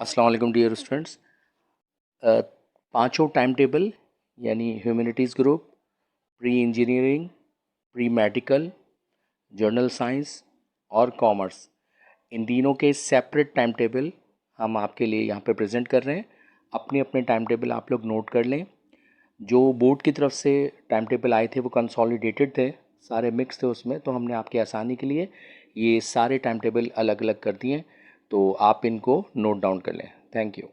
अस्सलाम वालेकुम dear students. पांचों टाइम टेबल यानी humanities group, pre engineering, pre medical, journal science और कॉमर्स, इन तीनों के सेपरेट टाइम टेबल हम आपके लिए यहाँ पे प्रेजेंट कर रहे हैं। अपने अपने टाइम टेबल आप लोग नोट कर लें। जो बोर्ड की तरफ से टाइम टेबल आए थे वो कंसोलिडेटेड थे, सारे मिक्स थे उसमें, तो हमने आपकी आसानी के लिए ये सारे टाइम टेबल अलग अलग कर दिए, तो आप इनको नोट डाउन कर लें। Thank you.